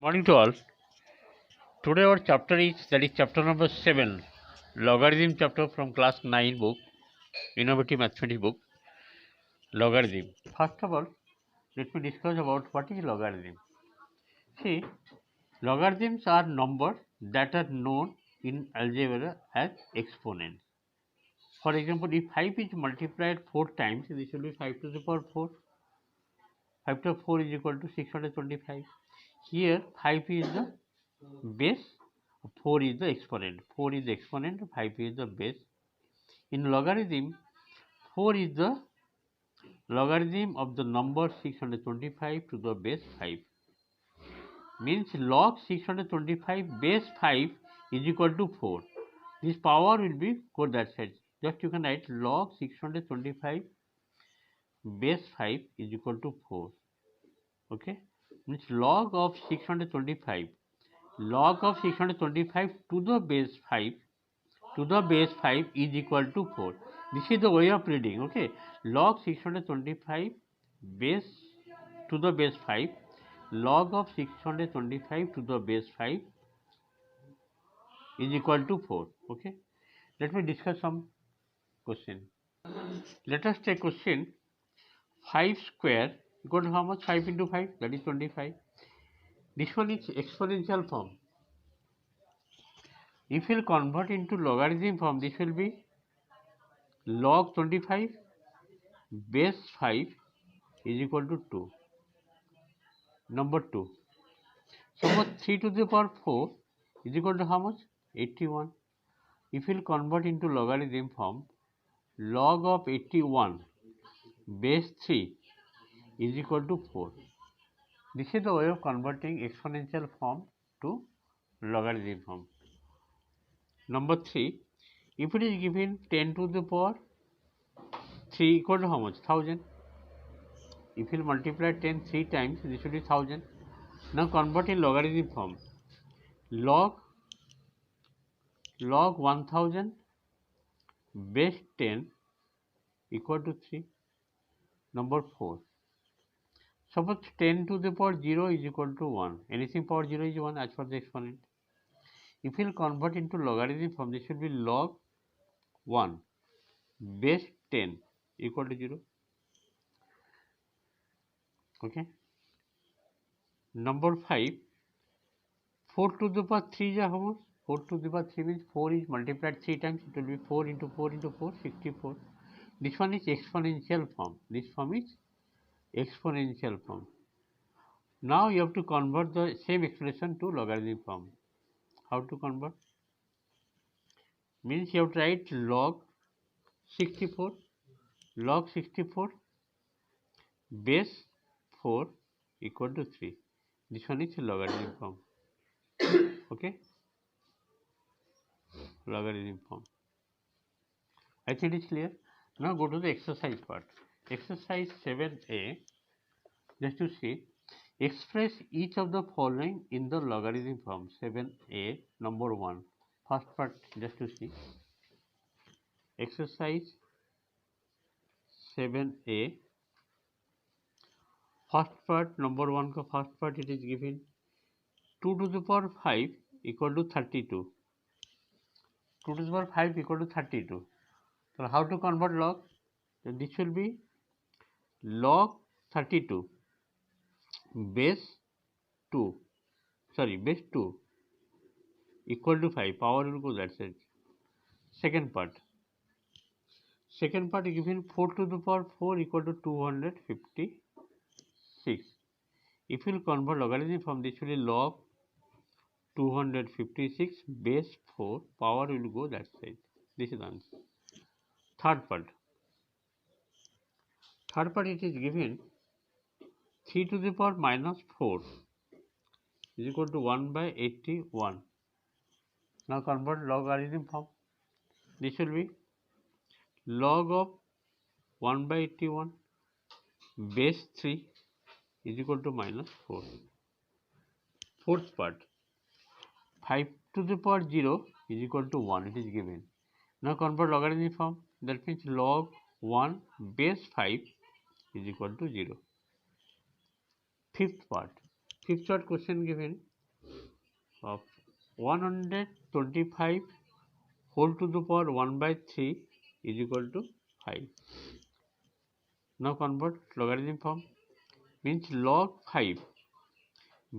Morning to all. Today our chapter is chapter number 7, logarithm chapter from class 9 book, innovative mathematics book, logarithm. First of all, let me discuss about what is logarithm. See, logarithms are numbers that are known in algebra as exponents. For example, if 5 is multiplied 4 times, this will be 5 to the power 4. 5 to the 4 is equal to 625. Here 5 is the base, 4 is the exponent. 4 is the exponent, 5 is the base. In logarithm, 4 is the logarithm of the number 625 to the base 5. Means log 625 base 5 is equal to 4. This power will be go that side. Just you can write log 625 base 5 is equal to 4. Okay. Means log of 625 to the base 5 is equal to 4. This is the way of reading. Okay, log 625 base to the base 5, log of 625 to the base 5 is equal to 4. Okay, let me discuss some question. Let us take question. 5 square equal to how much? 5 into 5, that is 25. This one is exponential form. If you will convert into logarithm form, this will be log 25 base 5 is equal to 2. Number 2. Suppose 3 to the power 4 is equal to how much? 81. If you will convert into logarithm form, log of 81 base 3 is equal to 4. This is the way of converting exponential form to logarithm form. Number 3. If it is given 10 to the power 3 equal to how much? 1000. If you multiply 10 3 times, this will be 1000. Now convert in logarithm form. Log 1000 base 10 equal to 3. Number 4. Suppose 10 to the power 0 is equal to 1. Anything power 0 is 1 as per the exponent. If you will convert into logarithm form, this will be log 1 base 10 equal to 0. Okay. Number 5. 4 to the power 3 is how much? 4 to the power 3 means 4 is multiplied 3 times. It will be 4 into 4 into 4, 64. This one is exponential form. This form is exponential form. Now you have to convert the same expression to logarithm form. How to convert? Means you have to write log 64 base 4 equal to 3. This one is logarithm form. Okay, logarithm form. I think it is clear. Now go to the exercise part. Exercise 7a. Just to see, express each of the following in the logarithm form. 7a, number 1. First part, just to see. Exercise 7a. First part, number 1 का first part, it is given 2 to the power 5 equal to 32. 2 to the power 5 equal to 32. So how to convert log? So this will be log 32 base 2 equal to 5. Power will go that side. Second part is given 4 to the power 4 equal to 256. If you will convert logarithm from this, will be log 256 base 4. Power will go that side. This is the answer. Third part it is given 3 to the power minus 4 is equal to 1 by 81. Now convert logarithm form. This will be log of 1 by 81 base 3 is equal to minus 4. Fourth part, 5 to the power 0 is equal to 1. It is given. Now convert logarithm form. That means log 1 base 5 is equal to 0. Fifth part question given of 125 whole to the power 1 by 3 is equal to 5. Now convert logarithm form, means log 5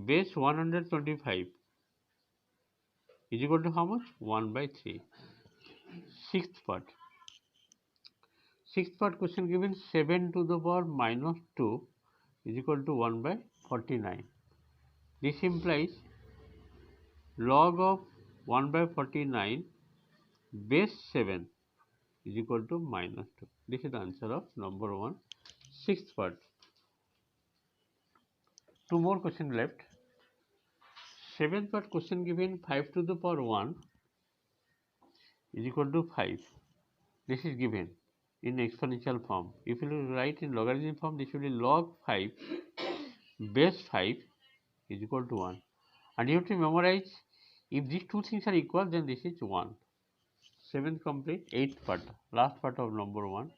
base 125 is equal to how much? 1 by 3. Sixth part. Sixth part question given 7 to the power minus 2 is equal to 1 by 49. This implies log of 1 by 49 base 7 is equal to minus 2. This is the answer of number 1, sixth part. Two more questions left. Seventh part question given 5 to the power 1 is equal to 5. This is given in exponential form. If you write in logarithm form, this will be log 5 base 5 is equal to 1. And you have to memorize, if these two things are equal, then this is 1. Seventh complete. Eighth part, last part of number 1.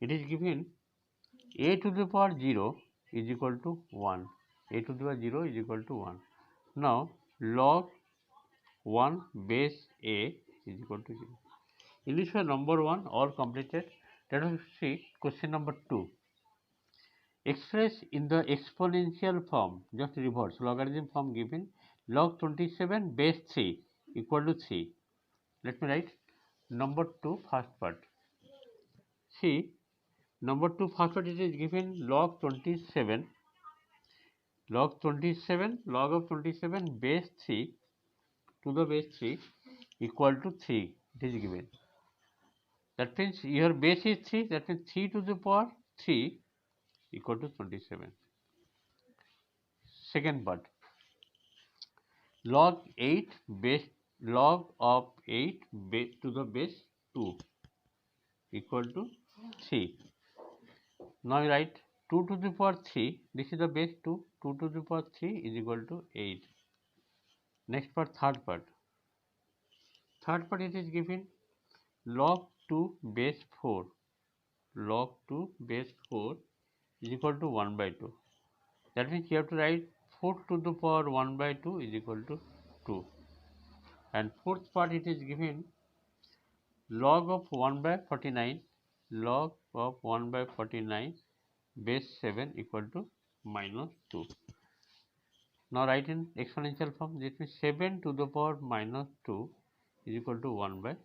It is given a to the power 0 is equal to 1. A to the power 0 is equal to 1. Now log 1 base a is equal to 0. In this way, number 1 all completed. Let us see question number 2. Express in the exponential form, just reverse logarithm form given, log 27 base 3 equal to 3. Let me write number 2 first part. See, number 2 first part, it is given log 27 log of 27 base 3 to the base 3 equal to 3. It is given. That means your base is 3, that means 3 to the power 3 equal to 27. Second part, log of 8 base to the base 2 equal to 3. Now you write 2 to the power 3, this is the base 2, 2 to the power 3 is equal to 8. Next part, third part. Third part, it is given log 2 base 4 is equal to 1 by 2. That means you have to write 4 to the power 1 by 2 is equal to 2. And fourth part, it is given log of 1 by 49 base 7 equal to minus 2. Now write in exponential form, that means 7 to the power minus 2 is equal to 1 by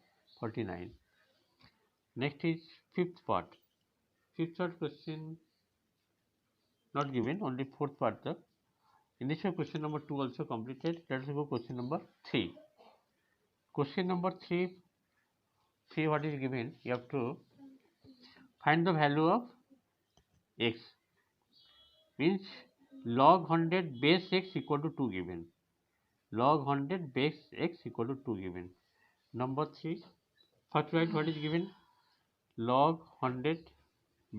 49. Next is fifth part. Fifth part question not given, only fourth part. In this way, question number 2 also completed. Let us go question number 3. Question number 3, what is given? You have to find the value of x. Means log 100 base x equal to 2 given. Log 100 base x equal to 2 given. Number 3, first write what is given. Log 100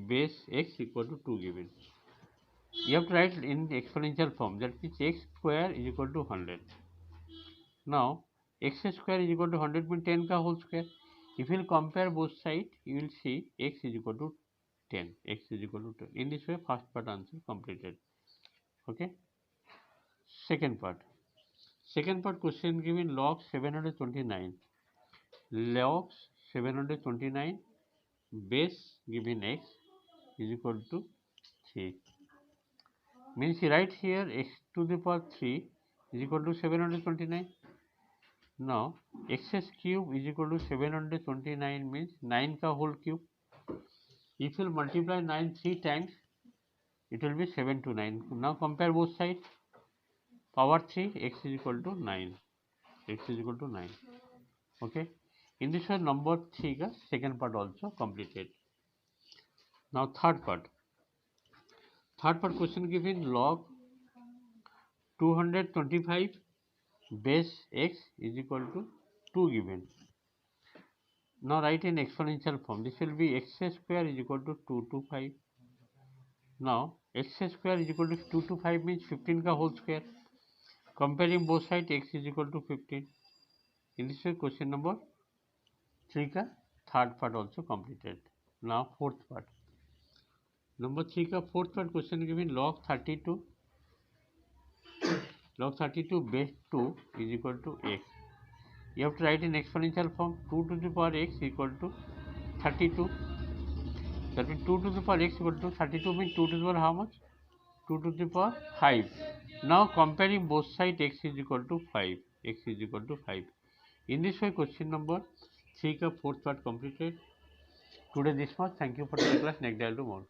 base x equal to 2 given. You have to write in exponential form, that means x square is equal to 100. Now x square is equal to 100 means 10 ka whole square. If you will compare both sides, you will see x is equal to 10. X is equal to 10. In this way, first part answer completed. Okay. Second part. Second part question given log 729. Log 729 base given x is equal to 3. Means you write here x to the power 3 is equal to 729. Now x cube is equal to 729 means 9 ka whole cube. If you multiply 9 3 times, it will be 7 to 9. Now compare both sides. Power 3, x is equal to 9. X is equal to 9. Okay. In this way, number 3 ka second part also completed. Now third part. Third part question given log 225 base x is equal to 2 given. Now write in exponential form. This will be x square is equal to 225. Now x square is equal to 225 means 15 ka whole square. Comparing both sides, x is equal to 15. In this way, question number 3 ka third part also completed. Now fourth part. Number 3 ka fourth part question given log 32 Log 32 base 2 is equal to x. You have to write in exponential form. 2 to the power x equal to 32. That means 2 to the power x equal to 32 means 2 to the power how much? 2 to the power 5. Now comparing both sides, x is equal to 5. X is equal to 5. In this way, question number 3 का fourth part completed. Today this much. Thank you for the class. Next day I'll do more.